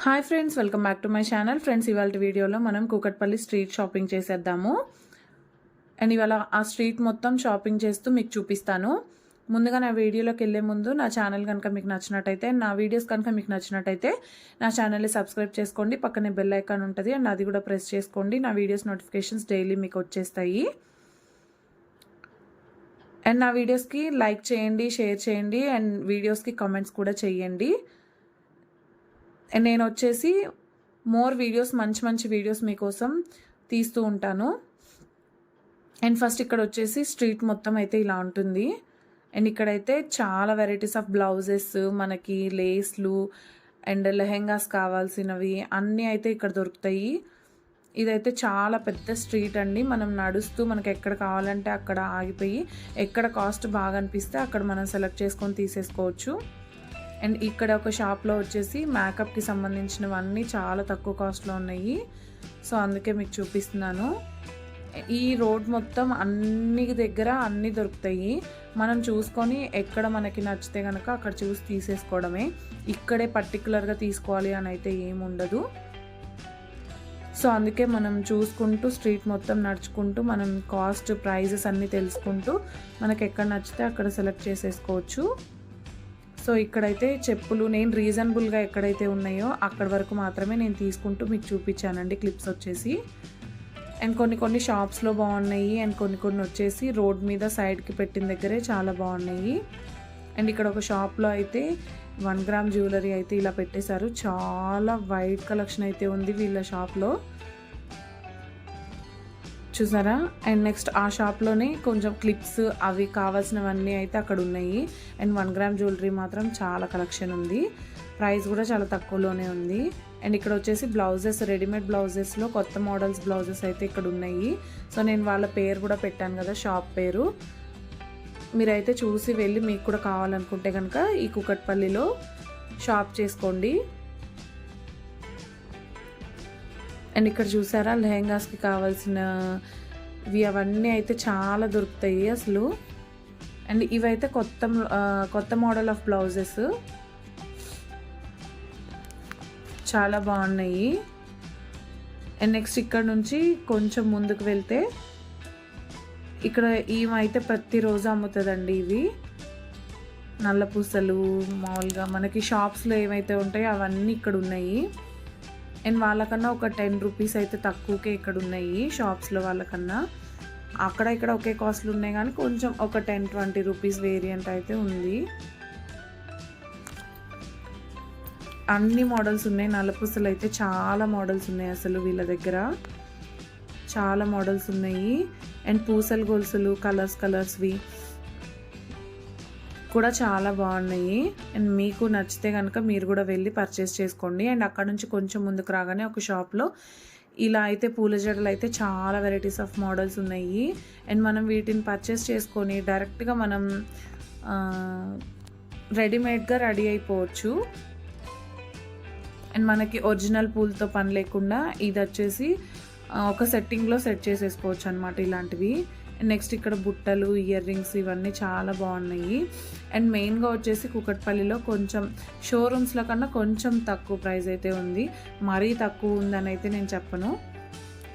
Hi friends, welcome back to my channel. Friends, ఇవాళ వీడియోలో మనం కూకట్పల్లి స్ట్రీట్ షాపింగ్ చేసేద్దాము. అండ్ ఇవాళ ఆ స్ట్రీట్ మొత్తం షాపింగ్ చేస్తూ మీకు చూపిస్తాను. ముందుగా నా వీడియోలోకి వెళ్ళే ముందు నా ఛానల్ కనుక మీకు నచ్చినట్టయితే, నా వీడియోస్ కనుక మీకు నచ్చినట్టయితే నా ఛానల్ని సబ్స్క్రైబ్ చేసుకోండి. పక్కనే బెల్ ఐకాన్ ఉంటుంది అండ్ అది కూడా ప్రెస్ చేసుకోండి. నా వీడియోస్ నోటిఫికేషన్స్ డైలీ మీకు వచ్చేస్తాయి. అండ్ నా వీడియోస్కి లైక్ చేయండి, షేర్ చేయండి అండ్ వీడియోస్కి కామెంట్స్ కూడా చేయండి. అండ్ నేను వచ్చేసి మోర్ వీడియోస్, మంచి మంచి వీడియోస్ మీకోసం తీస్తూ ఉంటాను. అండ్ ఫస్ట్ ఇక్కడ వచ్చేసి స్ట్రీట్ మొత్తం అయితే ఇలా ఉంటుంది. అండ్ ఇక్కడైతే చాలా వెరైటీస్ ఆఫ్ బ్లౌజెస్, మనకి లేస్లు అండ్ లెహెంగాస్ కావాల్సినవి అన్నీ అయితే ఇక్కడ దొరుకుతాయి. ఇదైతే చాలా పెద్ద స్ట్రీట్ అండి. మనం నడుస్తూ మనకి ఎక్కడ కావాలంటే అక్కడ ఆగిపోయి, ఎక్కడ కాస్ట్ బాగా అనిపిస్తే అక్కడ మనం సెలెక్ట్ చేసుకొని తీసేసుకోవచ్చు. అండ్ ఇక్కడ ఒక షాప్లో వచ్చేసి మేకప్కి సంబంధించినవన్నీ చాలా తక్కువ కాస్ట్లో ఉన్నాయి. సో అందుకే మీకు చూపిస్తున్నాను. ఈ రోడ్ మొత్తం అన్ని దగ్గర అన్నీ దొరుకుతాయి. మనం చూసుకొని ఎక్కడ మనకి నచ్చితే కనుక అక్కడ చూసి తీసేసుకోవడమే. ఇక్కడే పర్టికులర్గా తీసుకోవాలి అని అయితే ఏముండదు. సో అందుకే మనం చూసుకుంటూ స్ట్రీట్ మొత్తం నడుచుకుంటూ మనం కాస్ట్, ప్రైజెస్ అన్నీ తెలుసుకుంటూ మనకి ఎక్కడ నచ్చితే అక్కడ సెలెక్ట్ చేసేసుకోవచ్చు. సో ఇక్కడైతే చెప్పులు నేను రీజనబుల్గా ఎక్కడైతే ఉన్నాయో అక్కడ వరకు మాత్రమే నేను తీసుకుంటూ మీకు చూపించానండి క్లిప్స్ వచ్చేసి. అండ్ కొన్ని షాప్స్లో బాగున్నాయి అండ్ కొన్ని వచ్చేసి రోడ్ మీద సైడ్కి పెట్టిన దగ్గరే చాలా బాగున్నాయి. అండ్ ఇక్కడ ఒక షాప్లో అయితే 1 గ్రామ్ జ్యువెలరీ అయితే ఇలా పెట్టేశారు. చాలా వైట్ కలెక్షన్ అయితే ఉంది వీళ్ళ షాప్లో, చూసారా. అండ్ నెక్స్ట్ ఆ షాప్లోనే కొంచెం క్లిప్స్ అవి కావాల్సినవన్నీ అయితే అక్కడ ఉన్నాయి. అండ్ 1 గ్రామ్ జ్యువెలరీ మాత్రం చాలా కలెక్షన్ ఉంది. ప్రైస్ కూడా చాలా తక్కువలోనే ఉంది. అండ్ ఇక్కడ వచ్చేసి బ్లౌజెస్, రెడీమేడ్ బ్లౌజెస్లో కొత్త మోడల్స్ బ్లౌజెస్ అయితే ఇక్కడ ఉన్నాయి. సో నేను వాళ్ళ పేరు కూడా పెట్టాను కదా, షాప్ పేరు. మీరైతే చూసి వెళ్ళి మీకు కూడా కావాలనుకుంటే కనుక ఈ కూకట్పల్లిలో షాప్ చేసుకోండి. అండ్ ఇక్కడ చూసారా, లెహెంగాస్కి కావాల్సినవి అవన్నీ అయితే చాలా దొరుకుతాయి అసలు. అండ్ ఇవైతే కొత్త మోడల్ ఆఫ్ బ్లౌజెస్ చాలా బాగున్నాయి. అండ్ నెక్స్ట్ ఇక్కడ నుంచి కొంచెం ముందుకు వెళ్తే ఇక్కడ ఈమైతే ప్రతిరోజు అమ్ముతుందండి. ఇవి నల్ల పూసలు మామూలుగా మనకి షాప్స్లో ఏమైతే ఉంటాయో అవన్నీ ఇక్కడ ఉన్నాయి. అండ్ వాళ్ళకన్నా ఒక 10 రూపీస్ అయితే తక్కువకే ఇక్కడ ఉన్నాయి షాప్స్లో వాళ్ళకన్నా. అక్కడ ఇక్కడ ఒకే కాస్ట్లు ఉన్నాయి కానీ కొంచెం ఒక 10-20 రూపీస్ వేరియంట్ అయితే ఉంది. అన్ని మోడల్స్ ఉన్నాయి. నల్లపూసలు అయితే చాలా మోడల్స్ ఉన్నాయి అసలు వీళ్ళ దగ్గర, చాలా మోడల్స్ ఉన్నాయి. అండ్ పూసలు గొలుసులు కలర్స్వి కూడా చాలా బాగున్నాయి. అండ్ మీకు నచ్చితే కనుక మీరు కూడా వెళ్ళి పర్చేస్ చేసుకోండి. అండ్ అక్కడ నుంచి కొంచెం ముందుకు రాగానే ఒక షాప్లో ఇలా అయితే పూల జడలు అయితే చాలా వెరైటీస్ ఆఫ్ మోడల్స్ ఉన్నాయి. అండ్ మనం వీటిని పర్చేస్ చేసుకొని డైరెక్ట్గా మనం రెడీమేడ్గా రెడీ అయిపోవచ్చు. అండ్ మనకి ఒరిజినల్ పూలతో పని లేకుండా ఇది వచ్చేసి ఒక సెట్టింగ్లో సెట్ చేసేసుకోవచ్చు అనమాట ఇలాంటివి. నెక్స్ట్ ఇక్కడ బుట్టలు, ఇయర్ రింగ్స్ ఇవన్నీ చాలా బాగున్నాయి. అండ్ మెయిన్గా వచ్చేసి కూకట్పల్లిలో కొంచెం షోరూమ్స్లో కన్నా కొంచెం తక్కువ ప్రైస్ అయితే ఉంది. మరీ తక్కువ ఉందని అయితే నేను చెప్పను,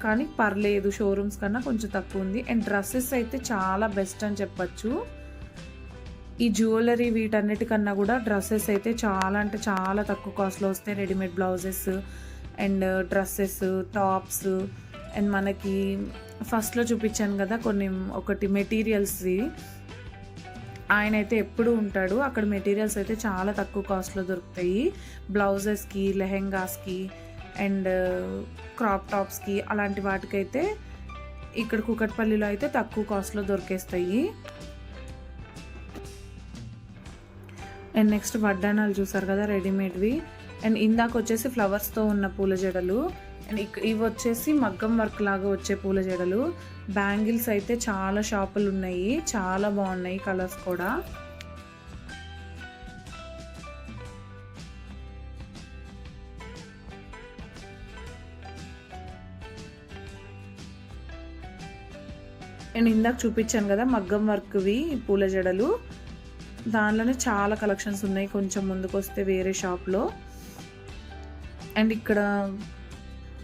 కానీ పర్లేదు, షోరూమ్స్ కన్నా కొంచెం తక్కువ ఉంది. అండ్ డ్రెస్సెస్ అయితే చాలా బెస్ట్ అని చెప్పచ్చు. ఈ జ్యువెలరీ వీటన్నిటికన్నా కూడా డ్రెస్సెస్ అయితే చాలా అంటే చాలా తక్కువ కాస్ట్లో వస్తాయి. Readymade blouses and dresses, tops. And మనకి ఫస్ట్లో చూపించాను కదా ఒకటి మెటీరియల్స్ది, ఆయన అయితే ఎప్పుడు ఉంటాడు అక్కడ. మెటీరియల్స్ అయితే చాలా తక్కువ కాస్ట్లో దొరుకుతాయి బ్లౌజెస్కి, లెహెంగాస్కి అండ్ క్రాప్ టాప్స్కి, అలాంటి వాటికైతే ఇక్కడ కూకట్పల్లిలో అయితే తక్కువ కాస్ట్లో దొరికేస్తాయి. అండ్ నెక్స్ట్ వడ్డానాలు చూసారు కదా, రెడీమేడ్వి. అండ్ ఇందాక వచ్చేసి ఫ్లవర్స్తో ఉన్న పూల జడలు. అండ్ ఇవి వచ్చేసి మగ్గం వర్క్ లాగా వచ్చే పూల జడలు. బ్యాంగిల్స్ అయితే చాలా షాపులు ఉన్నాయి, చాలా బాగున్నాయి కలర్స్ కూడా. నేను ఇందాక చూపించాను కదా మగ్గం వర్క్వి పూల జడలు, దానిలోనే చాలా కలెక్షన్స్ ఉన్నాయి. కొంచెం ముందుకు వస్తే వేరే షాప్లో అండ్ ఇక్కడ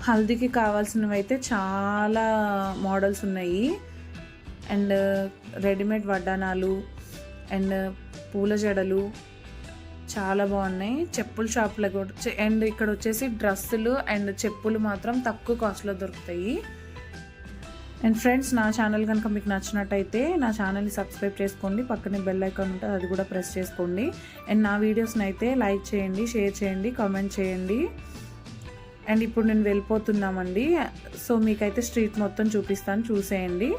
హల్దీకి కావాల్సినవి అయితే చాలా మోడల్స్ ఉన్నాయి. అండ్ రెడీమేడ్ వడ్డానాలు అండ్ పూల జడలు చాలా బాగున్నాయి. చెప్పుల షాప్లో కూడా అండ్ ఇక్కడ వచ్చేసి డ్రెస్సులు అండ్ చెప్పులు మాత్రం తక్కువ కాస్ట్లో దొరుకుతాయి. అండ్ ఫ్రెండ్స్, నా ఛానల్ కనుక మీకు నచ్చినట్టయితే నా ఛానల్ని సబ్స్క్రైబ్ చేసుకోండి. పక్కనే బెల్ ఐకాన్ ఉంటుంది, అది కూడా ప్రెస్ చేసుకోండి. అండ్ నా వీడియోస్ని అయితే లైక్ చేయండి, షేర్ చేయండి, కామెంట్ చేయండి. అండ్ ఇప్పుడు నేను వెళ్ళిపోతున్నామండి. సో మీకైతే స్ట్రీట్ మొత్తం చూపిస్తాను, చూసేయండి.